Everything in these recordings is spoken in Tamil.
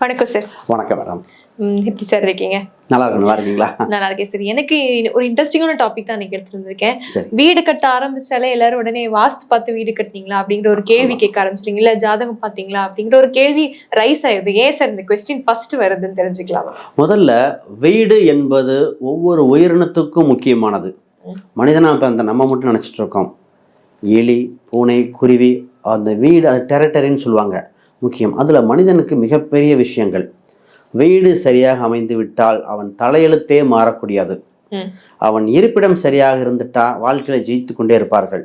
வணக்கம் சார். வணக்கம் மேடம். எப்படி சார் இருக்கீங்க? நல்லா இருக்கு. நல்லா இருக்கீங்களா? நல்லா இருக்கேன் சார். எனக்கு ஒரு இன்ட்ரெஸ்டிங்கான டாபிக் தான் இன்னைக்கு எடுத்துட்டு வந்திருக்கேன். சரி. வீடு கட்ட ஆரம்பிச்சாலே எல்லாரும் உடனே வாஸ்து பார்த்து வீடு கட்டினீங்களா அப்படிங்கிற ஒரு கேள்வி கேட்க ஆரம்பிச்சிட்டீங்க. இல்ல ஜாதகம் பார்த்தீங்களா அப்படிங்கிற ஒரு கேள்வி ரைஸ் ஆயிடுது. ஏன் சார் இந்த கொஸ்டின் ஃபர்ஸ்ட் வருதுன்னு தெரிஞ்சுக்கலாமா? முதல்ல வீடு என்பது ஒவ்வொரு உயிரினத்துக்கும் முக்கியமானது. மனிதனா இப்போ அந்த நம்ம மட்டும் நினச்சிட்டு இருக்கோம். எலி, பூனை, குருவி, அந்த வீடு, அது டெரிட்டரின்னு சொல்லுவாங்க, முக்கியம். அதில் மனிதனுக்கு மிகப்பெரிய விஷயங்கள். வீடு சரியாக அமைந்து விட்டால் அவன் தலையெழுத்தே மாறக்கூடியது. அவன் இருப்பிடம் சரியாக இருந்துட்டா வாழ்க்கையில் ஜெயித்து கொண்டே இருப்பார்கள்.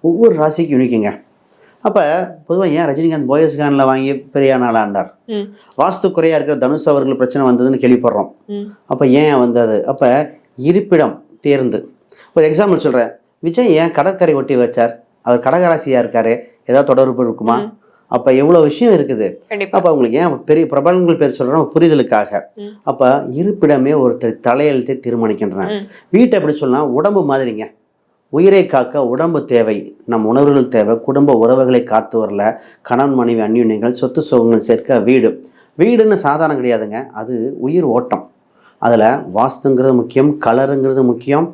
ஒவ்வொரு ராசிக்கும் யூனிக்குங்க. அப்போ பொதுவாக ஏன் ரஜினிகாந்த் போயஸ்கானில் வாங்கி பெரிய நாளாண்டார், வாஸ்து குறையாக இருக்கிற தனுஷ் அவர்கள் பிரச்சனை வந்ததுன்னு கேள்விப்படுறோம். அப்போ ஏன் வந்தது? அப்போ இருப்பிடம் தேர்ந்து. ஒரு எக்ஸாம்பிள் சொல்கிறேன். விஜய் ஏன் கடற்கரை ஒட்டி வச்சார்? அவர் கடகராசியாக இருக்காரு, ஏதாவது தொடர்பு இருக்குமா? அப்போ எவ்வளோ விஷயம் இருக்குது. அப்போ அவங்களுக்கு ஏன் பெரிய பிரபலங்கள் பேர் சொல்கிறோம்? புரிதலுக்காக. அப்போ இருப்பிடமே ஒருத்தர் தலையெழுத்தை தீர்மானிக்கின்றன. வீட்டை எப்படி சொல்லலாம்? உடம்பு மாதிரிங்க. உயிரை காக்க உடம்பு தேவை, நம் உணர்வுகள் தேவை, குடும்ப உறவுகளை காத்து வரல, கணவன் மனைவி அந்யுன்யங்கள், சொத்து சுகங்கள் சேர்க்க வீடு. வீடுன்னு சாதாரணம் கிடையாதுங்க, அது உயிர் ஓட்டம். அதில் வாஸ்துங்கிறது முக்கியம், கலருங்கிறது முக்கியம்,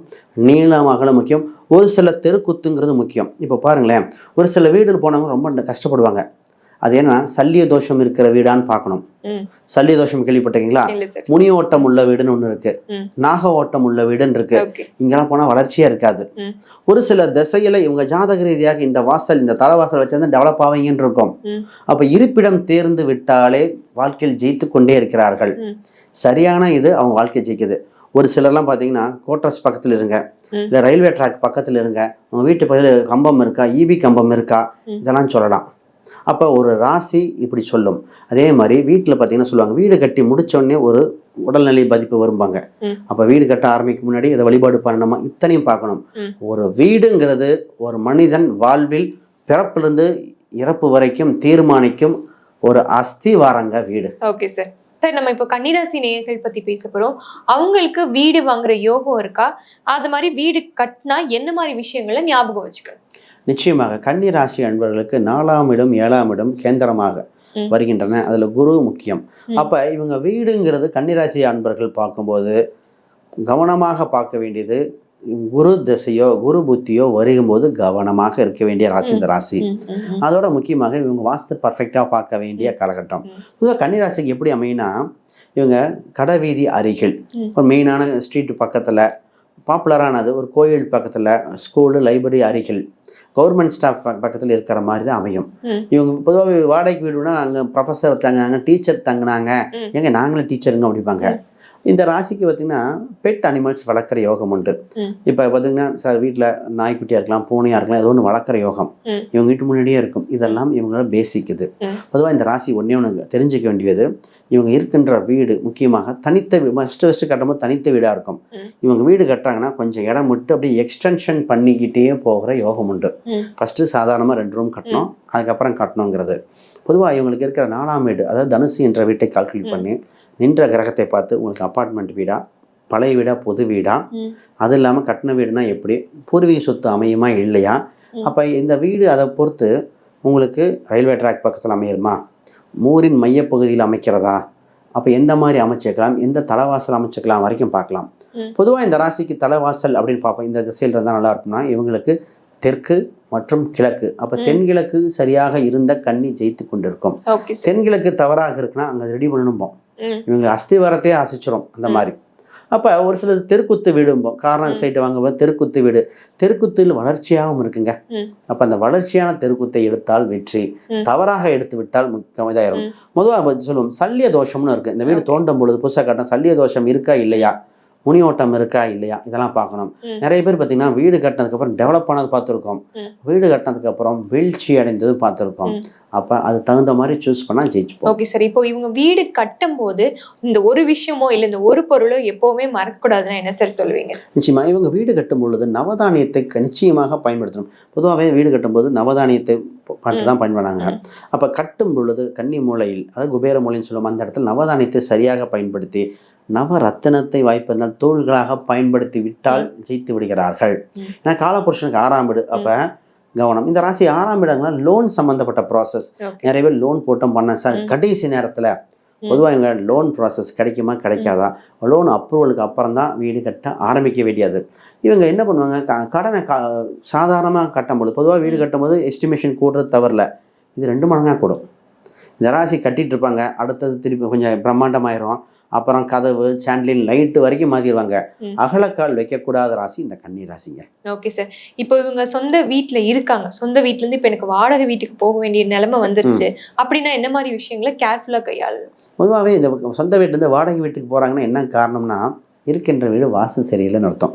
நீளம் அகலம் முக்கியம், ஒரு சில தெருக்குத்துங்கிறது முக்கியம். இப்போ பாருங்களேன், ஒரு சில வீடு போனவங்க ரொம்ப கஷ்டப்படுவாங்க. அது ஏன்னா சல்லிய தோஷம் இருக்கிற வீடான்னு பார்க்கணும். சல்லிய தோஷம் கேள்விப்பட்டிருக்கீங்களா? முனி ஓட்டம் உள்ள வீடுன்னு ஒன்று இருக்கு, நாக ஓட்டம் உள்ள வீடுன்னு இருக்கு. இங்கெல்லாம் போனால் வளர்ச்சியா இருக்காது. ஒரு சில திசையில இவங்க ஜாதக ரீதியாக இந்த வாசல், இந்த தலைவாசல் வச்சிருந்தா டெவலப் ஆவீங்கன்னு இருக்கும். அப்ப இருப்பிடம் தேர்ந்து விட்டாலே வாழ்க்கையில் ஜெயித்து கொண்டே இருக்கிறார்கள். சரியான இது அவங்க வாழ்க்கை ஜெயிக்குது. ஒரு சிலர்லாம் பார்த்தீங்கன்னா கோட்ரஸ் பக்கத்தில் இருங்க, இல்லை ரயில்வே ட்ராக் பக்கத்தில் இருங்க, உங்க வீட்டு பக்கத்தில் கம்பம் இருக்கா, ஈபி கம்பம் இருக்கா, இதெல்லாம் சொல்லலாம். அப்போ ஒரு ராசி இப்படி சொல்லும். அதே மாதிரி வீட்டில் பார்த்தீங்கன்னா சொல்லுவாங்க, வீடு கட்டி முடிச்சோடனே ஒரு உடல்நிலை பாதிப்பு வரும்பாங்க. அப்போ வீடு கட்ட ஆரம்பிக்கும் முன்னாடி இதை வழிபாடு பண்ணணுமா, இத்தனையும் பார்க்கணும். ஒரு வீடுங்கிறது ஒரு மனிதன் வாழ்வில் பிறப்பிலிருந்து இறப்பு வரைக்கும் தீர்மானிக்கும் ஒரு அஸ்திவாரங்க வீடு. Okay sir. சார், நம்ம இப்போ கன்னிராசி நேயர்கள் பத்தி பேச போறோம். அவங்களுக்கு வீடு வாங்குற யோகம் இருக்கா? அது மாதிரி வீடு கட்டினா என்ன மாதிரி விஷயங்களை ஞாபகம் வச்சுக்கணும்? நிச்சயமாக கன்னிராசி அன்பர்களுக்கு 4ஆம் இடம் 7ஆம் இடம் கேந்திரமாக வருகின்றன. அதில் குரு முக்கியம். அப்போ இவங்க வீடுங்கிறது கன்னிராசி அன்பர்கள் பார்க்கும்போது கவனமாக பார்க்க வேண்டியது, குரு திசையோ குரு புத்தியோ வருகும்போது கவனமாக இருக்க வேண்டிய ராசி இந்த ராசி. அதோட முக்கியமாக இவங்க வாஸ்து பர்ஃபெக்டாக பார்க்க வேண்டிய காலகட்டம். பொதுவாக கன்னிராசிக்கு எப்படி அமையினா, இவங்க கடைவீதி அருகில், ஒரு மெயினான ஸ்ட்ரீட் பக்கத்தில், பாப்புலரானது ஒரு கோயில் பக்கத்தில், ஸ்கூலு லைப்ரரி அருகில், கவர்மெண்ட் ஸ்டாஃப் பக்கத்தில் இருக்கிற மாதிரி தான் அமையும். இவங்க பொதுவாக வாடகைக்கு வீடுனா அங்கே ப்ரொஃபஸர் தங்கினாங்க, டீச்சர் தங்கினாங்க, எங்க நாங்களும் டீச்சருங்க அப்படிப்பாங்க. இந்த ராசிக்கு பார்த்திங்கன்னா பெட் அனிமல்ஸ் வளர்க்குற யோகம் உண்டு. இப்போ பார்த்திங்கன்னா சார் வீட்டில் நாய்க்குட்டியாக இருக்கலாம், பூனையாக இருக்கலாம், ஏதோ ஒன்று வளர்க்குற யோகம் இவங்க வீட்டு முன்னாடியே இருக்கும். இதெல்லாம் இவங்களோட பேசிக். இது பொதுவாக இந்த ராசி ஒன்று தெரிஞ்சிக்க வேண்டியது, இவங்க இருக்கின்ற வீடு முக்கியமாக தனித்த ஃபஸ்ட்டு கட்டும்போது தனித்த வீடாக இருக்கும். இவங்க வீடு கட்டுறாங்கன்னா கொஞ்சம் இடம் விட்டு அப்படியே எக்ஸ்டென்ஷன் பண்ணிக்கிட்டே போகிற யோகம் உண்டு. ஃபஸ்ட்டு சாதாரணமாக 2 ரூம் கட்டணும், அதுக்கப்புறம் கட்டணுங்கிறது. பொதுவாக இவங்களுக்கு இருக்கிற 4ஆம் வீடு, அதாவது தனுசு என்ற வீட்டை கால்குலேட் பண்ணி நின்ற கிரகத்தை பார்த்து உங்களுக்கு அப்பார்ட்மெண்ட் வீடா, பழைய வீடா, பொது வீடா, அது இல்லாமல் கட்டின வீடுனா எப்படி, பூர்வீக சொத்து அமையுமா இல்லையா, அப்போ இந்த வீடு அதை பொறுத்து உங்களுக்கு ரயில்வே ட்ராக் பக்கத்தில் அமையுமா, ஊரின் மையப்பகுதியில் அமைக்கிறதா, அப்போ எந்த மாதிரி அமைச்சிக்கலாம், எந்த தலைவாசல் அமைச்சிக்கலாம் வரைக்கும் பார்க்கலாம். பொதுவாக இந்த ராசிக்கு தலைவாசல் அப்படின்னு பார்ப்போம். இந்த திசையில் இருந்தால் நல்லா இருக்கும்னா இவங்களுக்கு தெற்கு மற்றும் கிழக்கு. அப்போ தென்கிழக்கு சரியாக இருந்த கன்னி ஜெயித்து கொண்டிருக்கும். தென்கிழக்கு தவறாக இருக்குன்னா அங்கே ரெடி பண்ணணும்போம். இவங்க அஸ்திவாரத்தையே அசைச்சிரும் அந்த மாதிரி. அப்போ ஒரு சில தெருக்குத்து வீடும்போம், கார்னர் சைட்டு வாங்கும்போது தெருக்குத்து வீடு, தெருக்குத்தில் வளர்ச்சியாகவும் இருக்குங்க. அப்போ அந்த வளர்ச்சியான தெருக்குத்தை எடுத்தால் வெற்றி, தவறாக எடுத்து விட்டால் இதாயிரும். பொதுவாக சொல்லுவோம் சல்லிய தோஷம்னு இருக்கு. இந்த வீடு தோண்டும் பொழுது புதுசாக கட்டணும், சல்லிய தோஷம் இருக்கா இல்லையா, முனி ஓட்டம் இருக்கா இல்லையா, இதெல்லாம் பார்க்கணும். நிறைய பேர் பார்த்தீங்கன்னா வீடு கட்டினதுக்கப்புறம் டெவலப் ஆனது பார்த்துருக்கோம், வீடு கட்டினதுக்கப்புறம் வீழ்ச்சி அடைந்தது பார்த்துருக்கோம். அப்போ அது தகுந்த மாதிரி சூஸ் பண்ணால் ஜெயிச்சுப்போம். Okay sir. இப்போ இவங்க வீடு கட்டும் போது இந்த ஒரு விஷயமோ இல்லை இந்த ஒரு பொருளோ எப்போவுமே மறக்கக்கூடாதுன்னா என்ன சார் சொல்லுவீங்க? நிச்சயமாக இவங்க வீடு கட்டும் பொழுது நவதானியத்தை நிச்சயமாக பயன்படுத்தணும். பொதுவாகவே வீடு கட்டும்போது நவதானியத்தை பார்த்து தான் பயன்படுறாங்க. அப்போ கட்டும் பொழுது கன்னி மூலையில், அதாவது குபேர மூலைன்னு சொல்லுவோம், அந்த இடத்துல நவதானியத்தை சரியாக பயன்படுத்தி நவரத்தினத்தை வாய்ப்பதால் தோள்களாக பயன்படுத்தி விட்டால் ஜெயித்து விடுகிறார்கள். ஏன்னா காலபுருஷனுக்கு 6ஆம் வீடு. அப்போ கவனம். இந்த ராசி 6ஆம் இடங்கள்லாம் லோன் சம்மந்தப்பட்ட ப்ராசஸ். நிறைய பேர் லோன் போட்டோம் பண்ண சார், கடைசி நேரத்தில் பொதுவாக இவங்க லோன் ப்ராசஸ் கிடைக்குமா கிடைக்காதா, லோன் அப்ரூவலுக்கு அப்புறம் தான் வீடு கட்ட ஆரம்பிக்க வேண்டியது. இவங்க என்ன பண்ணுவாங்க, கடனை சாதாரணமாக கட்டும்போது, பொதுவாக வீடு கட்டும்போது எஸ்டிமேஷன் கூடுறது தவறில்ல, இது 2 மடங்காக கூடும். இந்த ராசி கட்டிட்டு இருப்பாங்க, அடுத்தது திருப்பி கொஞ்சம் பிரம்மாண்டமாயிரும், அப்புறம் கதவு சாண்ட்லின் லைட்டு வரைக்கும் மாற்றிடுவாங்க. அகலக்கால் வைக்கக்கூடாத ராசி இந்த கன்னி ராசிங்க. Okay sir. இப்போ இவங்க சொந்த வீட்டில் இருக்காங்க, சொந்த வீட்டிலேருந்து இப்போ எனக்கு வாடகை வீட்டுக்கு போக வேண்டிய நிலைமை வந்துருச்சு அப்படின்னா என்ன மாதிரி விஷயங்களை கேர்ஃபுல்லாக கையாளணும்? பொதுவாகவே இந்த சொந்த வீட்டிலேருந்து வாடகை வீட்டுக்கு போகிறாங்கன்னா என்ன காரணம்னா, இருக்கின்ற வீடு வாசு சரியில்லைன்னு அர்த்தம்.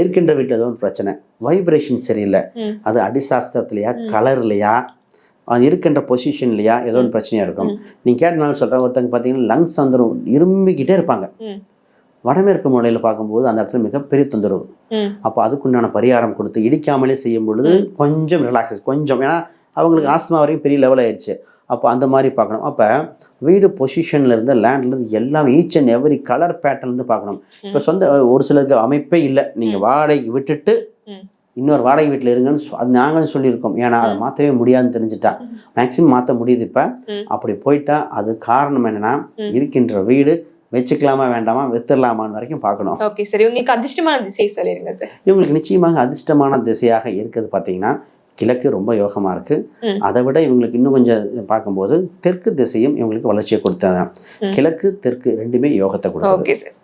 இருக்கின்ற வீட்டில் ஏதோ ஒரு பிரச்சனை, வைப்ரேஷன் சரியில்லை, அது அடிசாஸ்திரத்துலையா கலர்லையா அது இருக்கின்ற பொசிஷன்லையா ஏதோ ஒரு பிரச்சனையாக இருக்கும். நீங்கள் கேட்டனாலும் சொல்கிறேன், ஒருத்தங்க பார்த்தீங்கன்னா லங்ஸ் வந்துடும், இரும்பிக்கிட்டே இருப்பாங்க. வடமேற்கு மூலையில் பார்க்கும்போது அந்த இடத்துல மிகப்பெரிய தொந்தரவு. அப்போ அதுக்குண்டான பரிகாரம் கொடுத்து இடிக்காமலே செய்யும் பொழுது கொஞ்சம் ரிலாக்ஸஸ் கொஞ்சம், ஏன்னா அவங்களுக்கு ஆஸ்துமா வரைக்கும் பெரிய லெவல் ஆயிடுச்சு. அப்போ அந்த மாதிரி பார்க்கணும். அப்போ வீடு பொசிஷன்லேருந்து லேண்ட்லேருந்து எல்லாம் ஈச் அண்ட் எவ்ரி கலர் பேட்டர்ன்லேருந்து பார்க்கணும். இப்போ சொந்த ஒரு சிலருக்கு அமைப்பே இல்லை, நீங்கள் வாடகை விட்டுட்டு இன்னொரு வாடகை வீட்டில் இருங்கன்னு அது நாங்களும் சொல்லியிருக்கோம். ஏன்னா அதை மாற்றவே முடியாதுன்னு தெரிஞ்சுட்டா, மேக்ஸிமம் மாற்ற முடியுது. இப்போ அப்படி போயிட்டா அது காரணம் என்னன்னா, இருக்கின்ற வீடு வச்சுக்கலாமா வேண்டாமா வித்துடலாமான்னு வரைக்கும் பார்க்கணும். Okay sir. இவங்களுக்கு அதிர்ஷ்டமான திசை சொல்லிடுங்க சார். இவங்களுக்கு நிச்சயமாக அதிர்ஷ்டமான திசையாக இருக்குது பார்த்தீங்கன்னா, கிழக்கு ரொம்ப யோகமாக இருக்குது. அதை விட இவங்களுக்கு இன்னும் கொஞ்சம் பார்க்கும்போது தெற்கு திசையும் இவங்களுக்கு வளர்ச்சியை கொடுத்ததான். கிழக்கு தெற்கு ரெண்டுமே யோகத்தை கொடுக்குது. Okay sir.